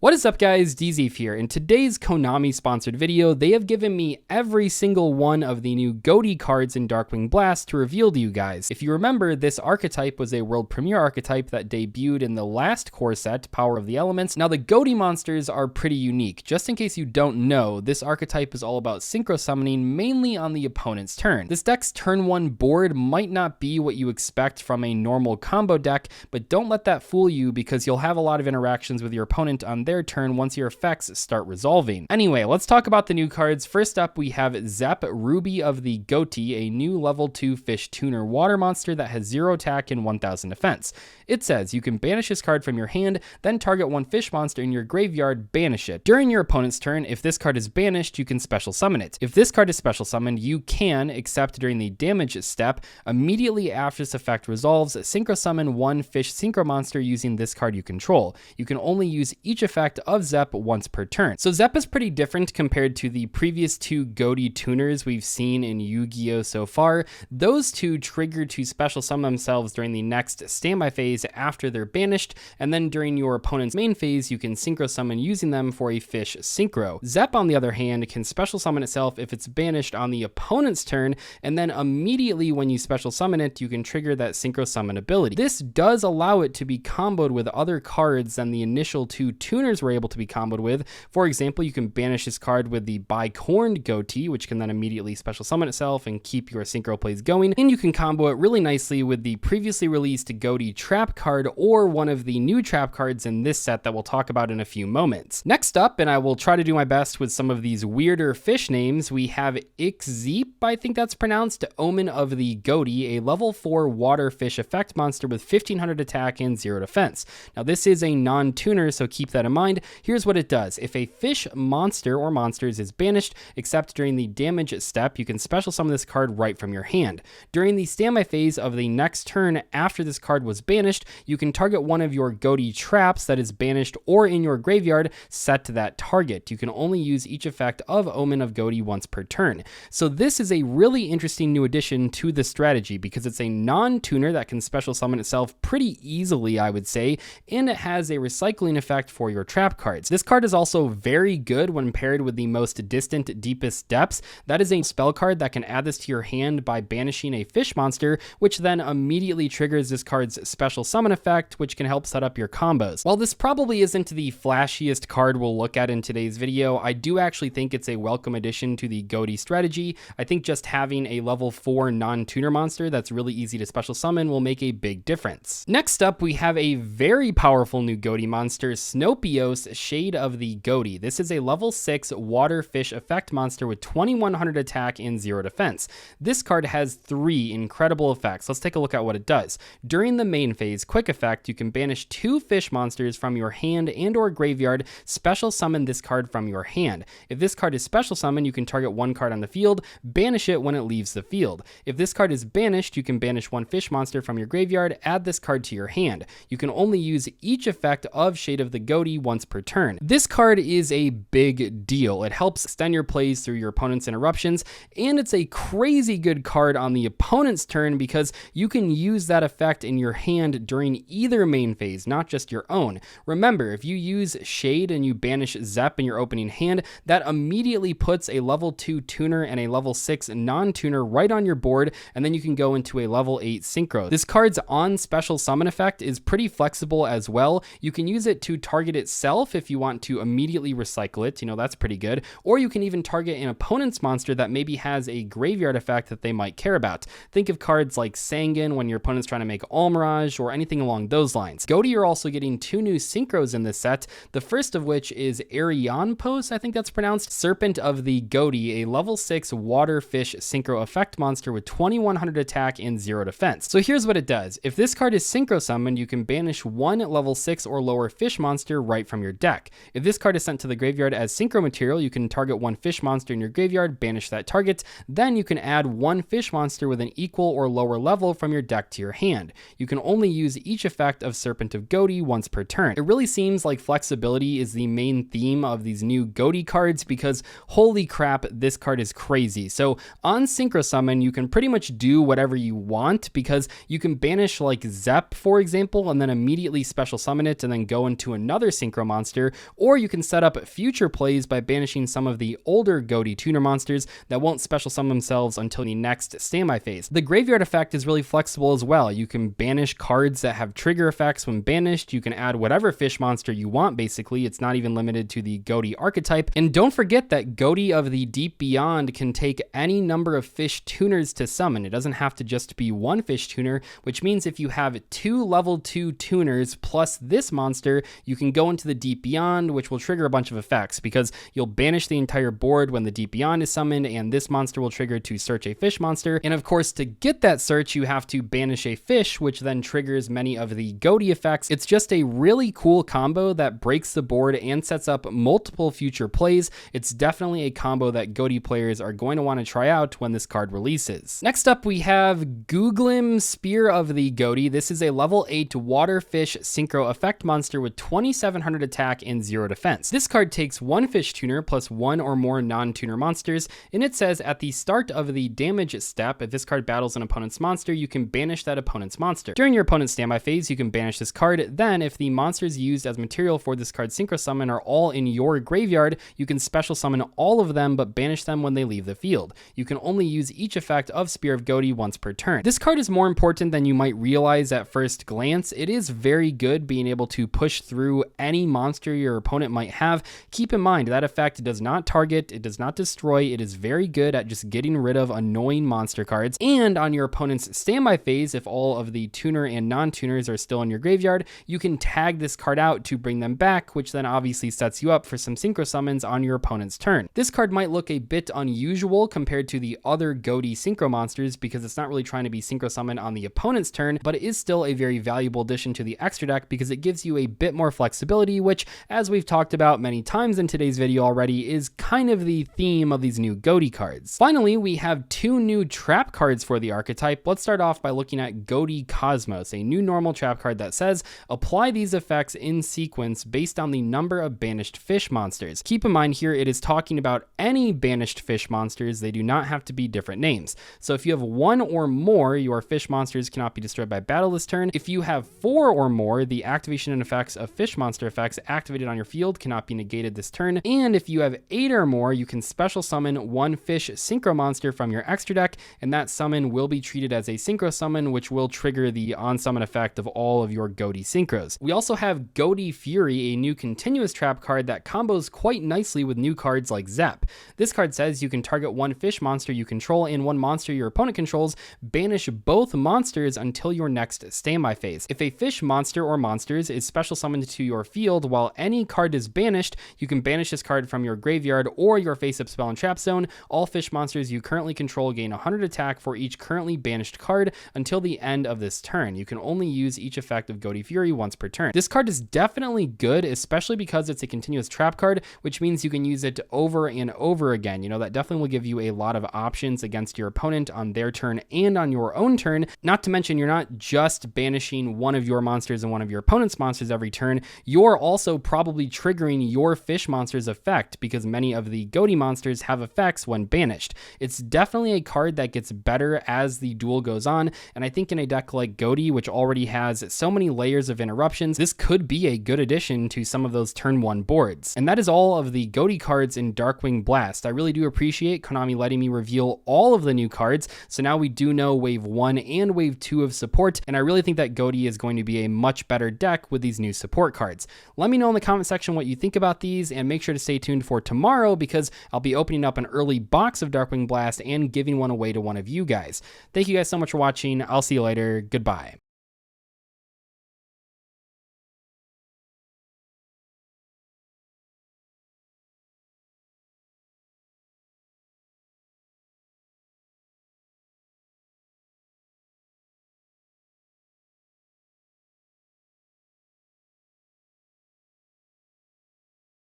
What is up guys, Dzeeff here. In today's Konami sponsored video, they have given me every single one of the new Goatee cards in Darkwing Blast to reveal to you guys. If you remember, this archetype was a world premiere archetype that debuted in the last core set, Power of the Elements. Now the Goatee monsters are pretty unique. Just in case you don't know, this archetype is all about synchro summoning mainly on the opponent's turn. This deck's turn 1 board might not be what you expect from a normal combo deck, but don't let that fool you because you'll have a lot of interactions with your opponent on their turn once your effects start resolving. Anyway, let's talk about the new cards. First up, we have Zap Ruby of the Goatee, a new level 2 fish tuner water monster that has 0 attack and 1000 defense. It says you can banish this card from your hand, then target one fish monster in your graveyard, banish it. During your opponent's turn, if this card is banished, you can special summon it. If this card is special summoned, you can, except during the damage step, immediately after this effect resolves, synchro summon one fish synchro monster using this card you control. You can only use each effect of Zep once per turn. So Zep is pretty different compared to the previous two Goatee tuners we've seen in Yu-Gi-Oh so far. Those two trigger to special summon themselves during the next standby phase after they're banished, and then during your opponent's main phase, you can synchro summon using them for a fish synchro. Zep, on the other hand, can special summon itself if it's banished on the opponent's turn, and then immediately when you special summon it, you can trigger that synchro summon ability. This does allow it to be comboed with other cards than the initial two tuners were able to be comboed with. For example, you can banish this card with the Bicorned Goatee, which can then immediately special summon itself and keep your synchro plays going, and you can combo it really nicely with the previously released Goatee trap card or one of the new trap cards in this set that we'll talk about in a few moments. Next up, and I will try to do my best with some of these weirder fish names, we have Ichzeep, I think that's pronounced, Omen of the Goatee, a level 4 water fish effect monster with 1500 attack and 0 defense. Now this is a non-tuner, so keep that in mind. Here's what it does. If a fish monster or monsters is banished, except during the damage step, you can special summon this card right from your hand. During the standby phase of the next turn after this card was banished, you can target one of your Goatee traps that is banished or in your graveyard set to that target. You can only use each effect of Omen of Goatee once per turn. So this is a really interesting new addition to the strategy because it's a non-tuner that can special summon itself pretty easily, I would say, and it has a recycling effect for your trap cards. This card is also very good when paired with the Most Distant Deepest Depths. That is a spell card that can add this to your hand by banishing a fish monster, which then immediately triggers this card's special summon effect, which can help set up your combos. While this probably isn't the flashiest card we'll look at in today's video, I do actually think it's a welcome addition to the Goatee strategy. I think just having a level 4 non-tuner monster that's really easy to special summon will make a big difference. Next up, we have a very powerful new Goatee monster, Snopios, Shade of the Goatee. This is a level 6 water fish effect monster with 2100 attack and 0 defense. This card has 3 incredible effects. Let's take a look at what it does. During the main phase, quick effect, you can banish 2 fish monsters from your hand and or graveyard, special summon this card from your hand. If this card is special summoned, you can target one card on the field, banish it when it leaves the field. If this card is banished, you can banish one fish monster from your graveyard, add this card to your hand. You can only use each effect of Shade of the Goatee once per turn. This card is a big deal. It helps extend your plays through your opponent's interruptions, and it's a crazy good card on the opponent's turn because you can use that effect in your hand during either main phase, not just your own. Remember, if you use Shade and you banish Zep in your opening hand, that immediately puts a level 2 tuner and a level 6 non-tuner right on your board, and then you can go into a level 8 synchro. This card's on special summon effect is pretty flexible as well. You can use it to target itself if you want to immediately recycle it, that's pretty good, or you can even target an opponent's monster that maybe has a graveyard effect that they might care about. Think of cards like Sangan when your opponent's trying to make Almirage or anything along those lines. Goatee are also getting 2 new synchros in this set, the first of which is Arianpos, I think that's pronounced, Serpent of the Goatee, a level 6 water fish synchro effect monster with 2100 attack and 0 defense. So here's what it does. If this card is synchro summoned, you can banish one level 6 or lower fish monster right from your deck. If this card is sent to the graveyard as synchro material, you can target one fish monster in your graveyard, banish that target, then you can add one fish monster with an equal or lower level from your deck to your hand. You can only use each effect of Serpent of Ghoti once per turn. It really seems like flexibility is the main theme of these new Ghoti cards because holy crap, this card is crazy. So on Synchro Summon, you can pretty much do whatever you want because you can banish like Zap, for example, and then immediately special summon it and then go into another Synchro monster, or you can set up future plays by banishing some of the older Ghoti tuner monsters that won't special summon themselves until the next standby phase. The graveyard effect is really flexible as well. You can banish cards that have trigger effects when banished. You can add whatever fish monster you want, basically. It's not even limited to the Ghoti archetype. And don't forget that Ghoti of the Deep Beyond can take any number of fish tuners to summon. It doesn't have to just be one fish tuner, which means if you have 2 level 2 tuners plus this monster, you can go into the Deep Beyond, which will trigger a bunch of effects because you'll banish the entire board when the Deep Beyond is summoned, and this monster will trigger to search a fish monster. And of course, to get that search, you have to banish a fish, which then triggers many of the Ghoti effects. It's just a really cool combo that breaks the board and sets up multiple future plays. It's definitely a combo that Ghoti players are going to want to try out when this card releases. Next up, we have Googlim, Spear of the Ghoti. This is a level 8 water fish synchro effect monster with 2700 attack and 0 defense. This card takes 1 fish tuner plus 1 or more non-tuner monsters, and it says at the start of the damage step, if this card battles an opponent's monster, you can banish that opponent's monster. During your opponent's standby phase, you can banish this card. Then, if the monsters used as material for this card's synchro summon are all in your graveyard, you can special summon all of them but banish them when they leave the field. You can only use each effect of Spear of Ghoti once per turn. This card is more important than you might realize at first glance. It is very good being able to push through any monster your opponent might have. Keep in mind that effect does not target, it does not destroy, it is very good at just getting rid of annoying monster cards. And on your opponent's standby phase, if all of the tuner and non-tuners are still in your graveyard, you can tag this card out to bring them back, which then obviously sets you up for some synchro summons on your opponent's turn. This card might look a bit unusual compared to the other Ghoti synchro monsters because it's not really trying to be synchro summoned on the opponent's turn, but it is still a very valuable addition to the extra deck because it gives you a bit more flexibility, which, as we've talked about many times in today's video already, is kind of the theme of these new Ghoti cards. Finally, we have 2 new trap cards for the archetype. Let's start off by looking at Ghoti Cosmos, a new normal trap card that says apply these effects in sequence based on the number of banished fish monsters. Keep in mind here, it is talking about any banished fish monsters. They do not have to be different names. So if you have 1 or more, your fish monsters cannot be destroyed by battle this turn. If you have 4 or more, the activation and effects of fish monster effects activated on your field cannot be negated this turn. And if you have 8 or more, you can special summon 1 fish synchro monster from your extra deck, and that summon will be treated as a synchro summon, which will trigger the on summon effect of all of your Ghoti synchros. We also have Ghoti Fury, a new continuous trap card that combos quite nicely with new cards like Zap. This card says you can target 1 fish monster you control and 1 monster your opponent controls, banish both monsters until your next standby phase. If a fish monster or monsters is special summoned to your field while any card is banished, you can banish this card from your graveyard or your face-up spell and trap zone. All fish monsters you currently control gain 100 attack for each currently banished card until the end of this turn. You can only use each effect of Ghoti Fury once per turn. This card is definitely good, especially because it's a continuous trap card, which means you can use it over and over again. You know, that definitely will give you a lot of options against your opponent on their turn and on your own turn. Not to mention, you're not just banishing one of your monsters and one of your opponent's monsters every turn, you're also probably triggering your fish monster's effect because many of the Ghoti monsters have effects when banished. It's definitely a card that gets better as the duel goes on, and I think in a deck like Ghoti, which already has so many layers of interruptions, this could be a good addition to some of those turn 1 boards. And that is all of the Ghoti cards in Darkwing Blast. I really do appreciate Konami letting me reveal all of the new cards, so now we do know Wave 1 and Wave 2 of support, and I really think that Ghoti is going to be a much better deck with these new support cards. Let me know in the comment section what you think about these, and make sure to stay tuned for tomorrow because I'll be opening up an early box of Darkwing Blast and giving one away to one of you guys. Thank you guys so much for watching. I'll see you later. Goodbye.